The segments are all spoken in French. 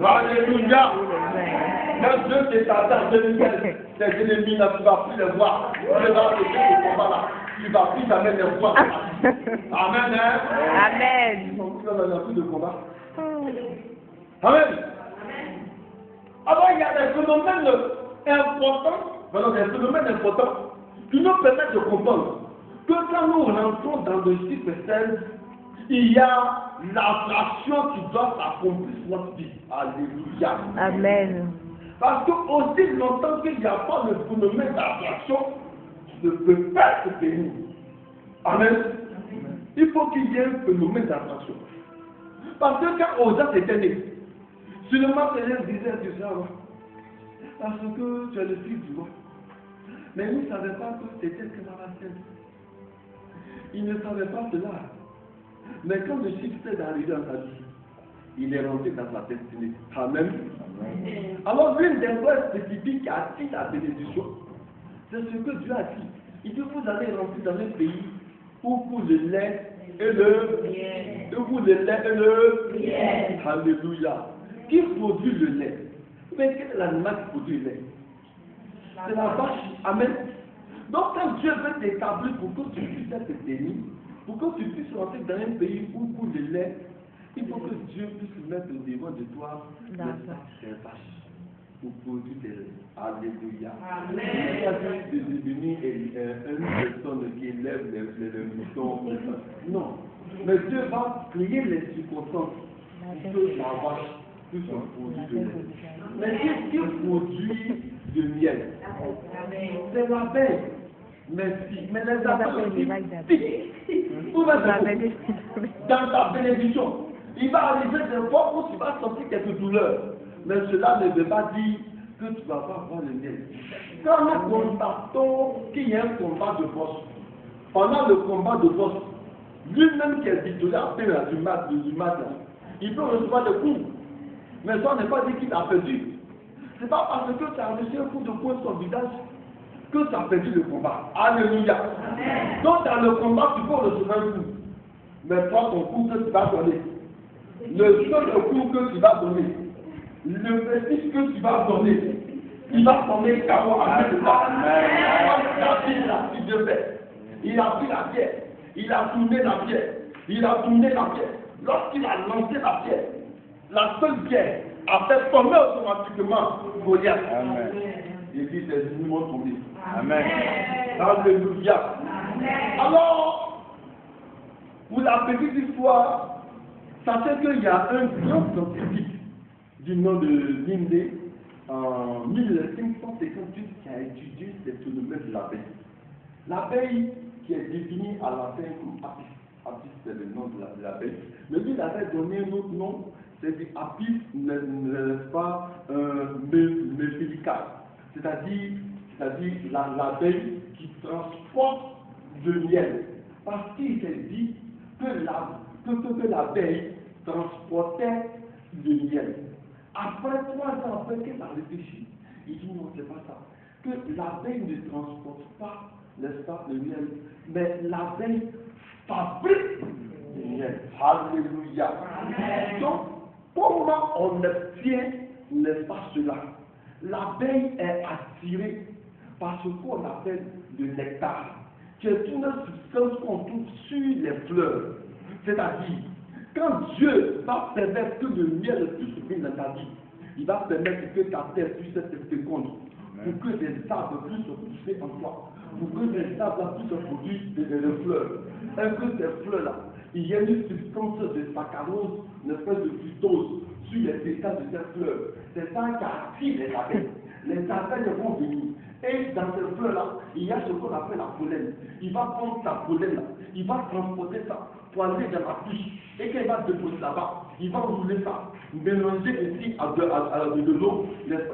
Alléluia. Quand Dieu t'est atteint de lumière, tes ennemis, là, tu ne vas plus les voir. Tu vas arrêter ce combat-là. Tu ne vas plus jamais les voir. Amen. Hein? Amen. Tu n'as plus de combat. Amen. Alors, il y a des phénomènes importants. Voilà, des phénomènes importants qui nous permettent de comprendre que quand nous rentrons dans le cycle 16, il y a l'attraction qui doit s'accomplir sur notre vie. Alléluia. Amen. Parce que aussi longtemps qu'il n'y a pas le phénomène d'attraction, tu ne peux pas te bénir. Amen. Il faut qu'il y ait un phénomène d'attraction. Parce que quand Osée était né, seulement Seigneur disait que ça va. Parce que tu es le fils du roi. Mais il ne savait pas que c'était que dans la scène. Il ne savait pas cela. Mais quand le chiffre est arrivé dans sa vie, il est rentré dans sa destinée. Amen. Alors l'une des lois spécifiques qui attire la bénédiction, c'est ce que Dieu a dit. Il dit vous allez rentrer dans un pays où coule le lait et le où coule le lait et le Alléluia. Qui produit le lait? Mais quel est l'animal qui produit le lait? C'est la vache. Amen. Donc quand Dieu veut t'établir pour que tu puisses être béni, pour que tu puisses rentrer dans un pays où coule le lait, il faut que Dieu puisse mettre au devant de toi des vaches pour produire des lait. Alléluia. Amen. Tu es devenu une personne qui élève les moutons. Non. Mais Dieu va créer les circonstances pour que la vache puisse produire de lait. Mais qu'est-ce qui produit de miel? C'est l'abeille. Merci. Mais les abeilles aussi, où va-t-il? Dans ta bénédiction. Il va arriver des fois où tu vas sentir quelques douleurs. Mais cela ne veut pas dire que tu ne vas pas avoir le miel. Quand nous constatons qu'il y a un combat de force, pendant le combat de force, lui-même qui est titulaire du mat, il peut recevoir des coups. Mais ça n'est pas dit qu'il a perdu. Ce n'est pas parce que tu as reçu un coup de poing sur le visage que tu as perdu le combat. Alléluia. Amen. Donc dans le combat, tu peux recevoir un coup. Mais toi, ton coup que tu vas donner, le seul coup que tu vas donner, le petit que tu vas donner, il va tomber KO avec toi. Il a pris la petite de paix. Il a pris la pierre. Il a tourné la pierre. Il a tourné la pierre. Lorsqu'il a lancé la pierre, la seule pierre a fait tomber automatiquement Goliath. Il dit ses ennemis vont tomber. Amen. Alléluia. Alors, pour la petite histoire, sachez qu'il y a un grand scientifique du nom de Linde en 1558 qui a étudié ces phénomènes de l'abeille. L'abeille qui est définie à la fin comme Apis. Apis, c'est le nom de l'abeille. Mais lui, il avait donné un autre nom. C'est dit Apis n'est pas méphilicale. C'est-à-dire l'abeille qui transporte le miel. Parce qu'il s'est dit que l'abeille transportait le miel. Après 3 ans, après qu'elle a réfléchi, il dit non, c'est pas ça. Que l'abeille ne transporte pas, n'est-ce pas, le miel, mais l'abeille fabrique le miel. Alléluia. Donc, comment on obtient, n'est-ce pas, cela? L'abeille est attirée par ce qu'on appelle le nectar, qui est une substance qu'on trouve sur les fleurs. C'est-à-dire, quand Dieu va permettre que le miel puisse venir dans ta vie, il va permettre que ta terre puisse être féconde, pour que des arbres puissent pousser en toi, pour que des arbres puissent produire des fleurs. Et que ces fleurs-là, il y a une substance de saccharose, une espèce de fructose sur les pétales de ces fleurs. C'est ça qui attire les abeilles. Les abeilles vont venir. Et dans ces fleurs-là, il y a ce qu'on appelle la pollen. Il va prendre sa pollen-là, il va transporter ça pour aller dans la tige. Et quand il va déposer là-bas, il va rouler ça, mélanger ici de l'eau.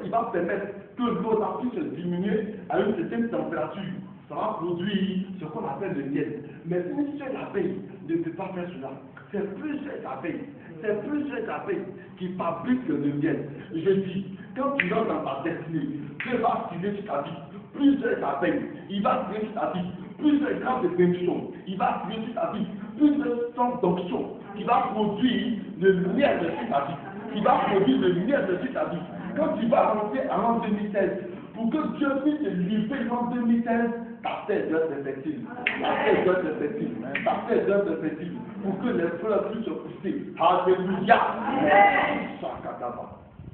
Il va permettre que l'eau puisse diminuer à une certaine température. Ça va produire ce qu'on appelle le miel. Mais une seule abeille ne peut pas faire cela. C'est plusieurs abeilles. C'est plusieurs abeilles qui fabriquent le miel. Je dis, quand tu rentres dans ta destinée, Dieu va tirer sur ta vie. Plusieurs abeilles. Il va tirer sur ta vie. Plusieurs grandes bénédictions. Il va tirer sur ta vie. Plusieurs sortes d'options. qui va produire le miel de ta vie. Qui va produire le miel de ta vie. Quand tu vas rentrer en l'an 2016, pour que Dieu puisse te livrer l'an 2016, ta tête doit être fertile. Ta tête doit être fertile. Ta tête doit être fertile. Pour que les fleurs puissent se pousser. Alléluia.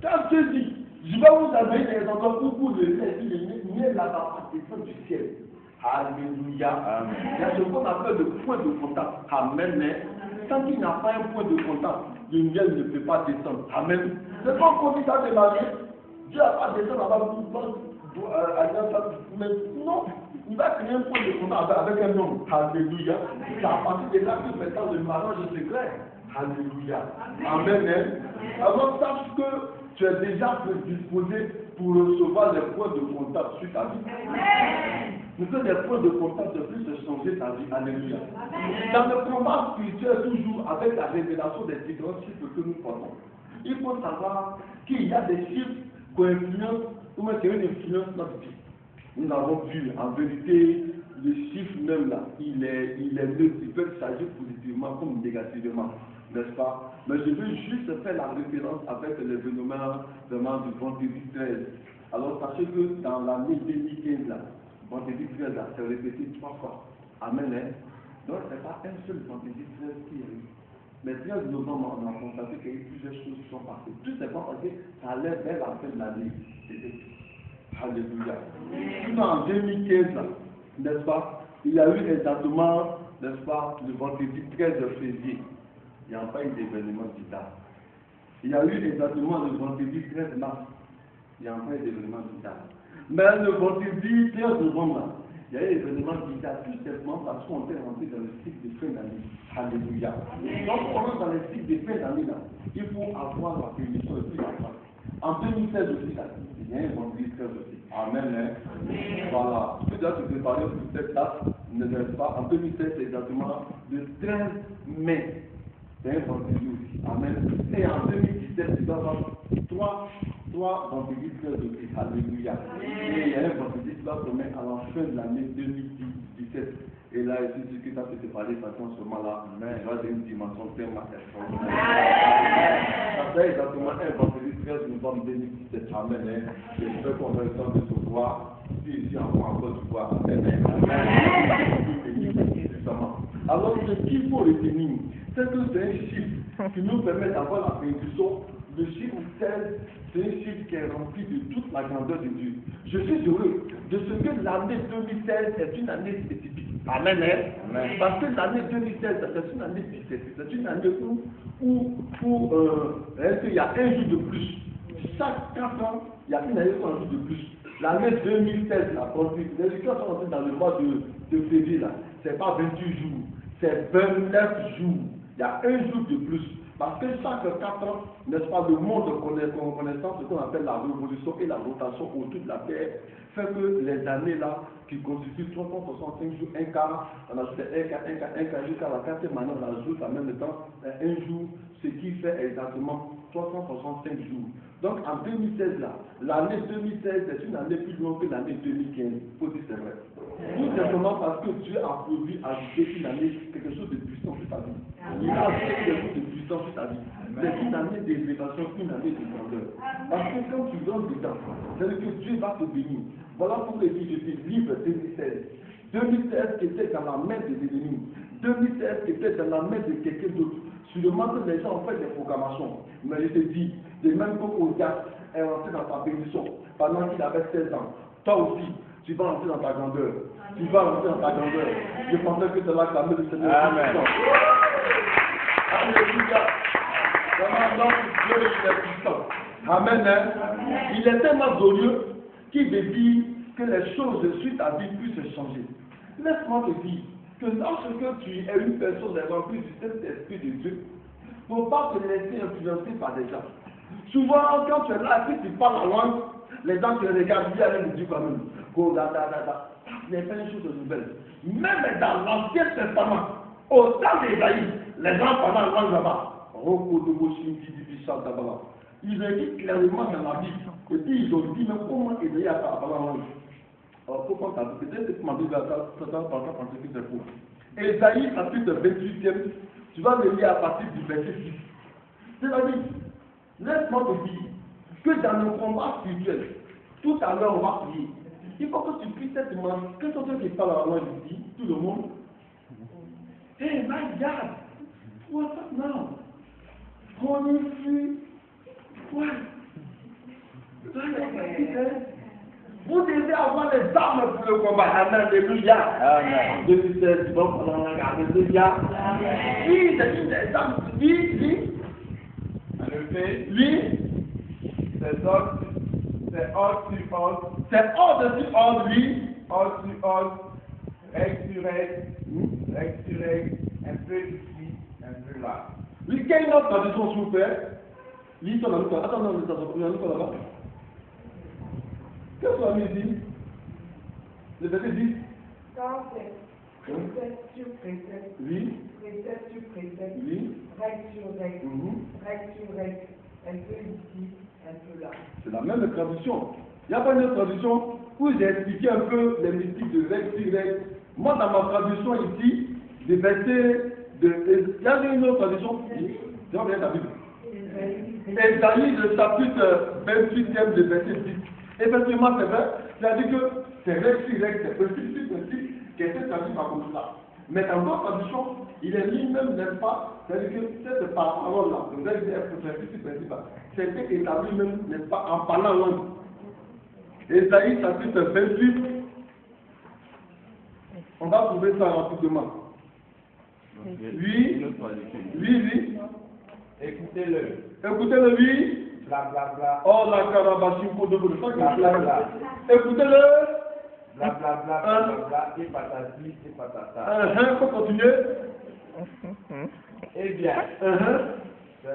Quand Dieu dit, je vais vous amener des endroits où vous le miel là-bas, descend du ciel. Alléluia. Amen. Il y a ce qu'on appelle le point de contact. Amen. Tant qu'il n'y a pas un point de contact, le miel ne peut pas descendre. Amen. C'est pas comme ça démarré. Dieu n'a pas descendu là-bas mais non. Il va créer un point de contact avec un homme. Alléluia. C'est à partir de là que maintenant le mariage se crée. Alléluia. Amen. Alors sache que tu es déjà disposé pour recevoir les points de contact sur ta vie. Pour que les points de contact puissent changer ta vie. Alléluia. Dans le combat spirituel, toujours avec la révélation des différents chiffres que nous portons, il faut savoir qu'il y a des chiffres qui influencent, ou même qui ont une influence dans notre vie. Nous avons vu, en vérité, le chiffre même là, il est neutre, il peut s'agir positivement comme négativement. N'est-ce pas? Mais je veux juste faire la référence avec l'événement du vendredi 13. Alors sachez que dans l'année 2015, là, vendredi 13, là, c'est répété 3 fois. Amen. Donc ce n'est pas un seul vendredi 13 qui est eu. Mais 13 novembre, on a constaté qu'il y a eu plusieurs choses qui sont passées. Tout simplement parce que ça allait vers la fin de l'année. Alléluia. Sinon en 2015, là, n'est-ce pas, il y a eu exactement, n'est-ce pas, le vendredi 13 février. Il n'y a pas eu d'événement bizarre. Il y a eu exactement le vendredi 13 mars. Il n'y a pas eu d'événement bizarre. Mais le vendredi 13 novembre, il y a eu l'événement bizarre tout simplement parce qu'on est rentré dans le cycle de fin d'année. Alléluia. Donc, on rentre dans le cycle de fin d'année, là, il faut avoir la permission de plus d'enfants. En 2016 aussi, là, il y a un vendredi 13 aussi. Amen. Voilà. Tu dois te préparer pour cette date, n'est-ce pas? En 2016, c'est exactement le 13 mai. C'est un vendredi aussi. Amen. Et en 2017, tu dois avoir trois vendredis 13 aussi. Alléluia. Et il y a un vendredi qui va tomber à la fin de l'année 2017. Et là, il suffit que tu as fait parler de ce moment-là. Tu vas dans une dimension tellement extraordinaire. Ça fait exactement un vendredi 13 novembre 2017. Amen. J'espère qu'on a le temps de se voir. Si ici, on va encore se voir. Amen. Alors, ce qu'il faut retenir, c'est que c'est un chiffre qui nous permet d'avoir la bénédiction. Le chiffre 16, c'est un chiffre qui est rempli de toute la grandeur de Dieu. Je suis heureux de ce que l'année 2016 est une année spécifique. Amen. Amen. Parce que l'année 2016, c'est une année spécifique. C'est une année où il y a un jour de plus. Chaque 4 ans, il y a une année où un jour de plus. L'année 2016, la produit, les élections sont entrées dans le mois de février, là. C'est pas 28 jours, c'est 29 jours. Il y a un jour de plus. Parce que chaque 4 ans, n'est-ce pas, le monde connaissant ce qu'on appelle la révolution et la rotation autour de la Terre, fait que les années là, qui constituent 365 jours, un quart, on ajoute un quart jusqu'à la 4e année, on ajoute en même temps un jour, ce qui fait exactement 365 jours. Donc en 2016 là, l'année 2016 est une année plus longue que l'année 2015. Il faut dire c'est vrai. Tout simplement parce que Dieu a voulu ajouter une année, quelque chose de puissant sur ta vie. Il a ajouté quelque chose de puissant sur ta vie. C'est une année d'élévation, une année de grandeur. Parce que quand tu donnes dedans, c'est-à-dire que Dieu va te bénir. Voilà pourquoi je dis livre 2016. 2016 qui était dans la main des ennemis. 2016 qui était dans la main de quelqu'un d'autre. Sûrement que les gens ont fait des proclamations. Mais je te dis, de même qu'Ozias est rentré dans ta bénédiction pendant qu'il avait 16 ans. Toi aussi, tu vas rentrer dans ta grandeur. Tu vas rentrer dans ta grandeur. Je pensais que c'est là que la main du Seigneur. Amen. Alléluia. Donc, Dieu est puissant. Amen. Il est tellement glorieux qu'il veut dire que les choses sur ta vie puissent changer. Laisse-moi te dire que lorsque tu es une personne remplie du Saint-Esprit de Dieu, il ne faut pas te laisser influencer par des gens. Souvent, quand tu es là et que tu parles la langue, les gens te regardent, ils viennent me dire quand même, il y a plein de choses nouvelles. Même dans l'Ancien Testament, au temps d'Ésaïe, les gens parlaient la langue là-bas. Ils ont dit clairement dans la Bible, et puis ils ont dit, mais comment Ésaïe a parlé en langue? Pourquoi ça? Peut-être que ma Bible a penser que c'est faux. Ésaïe, chapitre 28e, Tu vas me lire à partir du verset 6. C'est-à-dire, laisse-moi te dire que dans le combat spirituel, tout à l'heure on va prier. Il faut que tu puisses être demandé. Quels sont ceux qui parlent en langue ici? Tout le monde. Hey, my God! What's up now? What? Vous devez avoir les armes pour le combat. Amen. Alléluia. Amen. 2016, bon, alléluia. Oui, c'est une des armes. Oui. En effet, Oui. c'est hors sur hors, C'est hors de hors, oui. hors sur hors, règle sur règle, un peu ici, un peu là. Oui, quelle est notre traduction, s'il vous plaît? Lis ton ami. Attends, non, là-bas. Qu'est-ce qu'on a mis ici? Le verset 10. Quand c'est précepte sur précepte, Oui. précepte sur précepte, Oui. règle sur règle, Mhm. règle sur règle, un peu ici, un peu là. C'est la même traduction. Il n'y a pas une autre traduction où j'ai expliqué un peu les mystiques de règle sur règle. Moi, dans ma traduction ici, des versets de. Il y a une autre traduction. Tu vas bien ta Bible. Ésaïe, le chapitre 28e, le verset 10. Effectivement, c'est vrai. C'est-à-dire que c'est règle sur règle, c'est principe sur principe, qui est traduit par comme ça. Mais dans d'autres traductions, il est lui-même, n'est-ce pas? C'est-à-dire que cette parole-là, le règle sur principe, c'était établi même, n'est-ce pas, en parlant langue. Ésaïe, chapitre 28. On va trouver ça rapidement. Oui. Écoutez-le, oui. Bla bla bla. Oh, la carabachi, pour de vous, Bla bla bla. écoutez-le. Bla bla bla bla bla, et patati, et patata. Faut continuer. Eh bien, c'est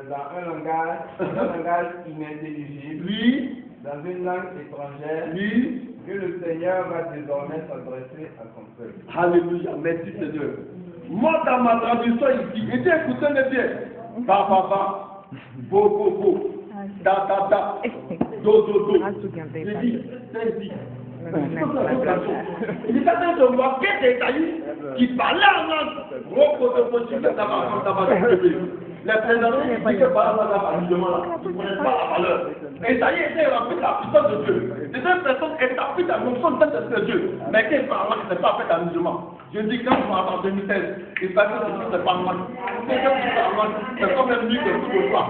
dans un langage inintelligible, Oui. dans une langue étrangère, Oui. que le Seigneur va désormais s'adresser à son peuple. Alléluia, merci Seigneur. Moi, dans ma traduction ici, écoutez-le bien. Ba, bo, da, do. J'ai dit, c'est ici. Il est en train de voir qu'est-ce Ésaïe qui parlait en langue. Les présidents qui disent que par rapport à l'alignement là, ils ne connaissent pas la valeur. Ésaïe était rempli de la puissance de Dieu. C'est une personne établie dans l'onction de Dieu. Mais quand il parle, ce n'est pas fait d'alignement. Je dis quand je m'entends en 2016, il paraît que ce n'est pas mal. C'est comme un livre de tout le soir.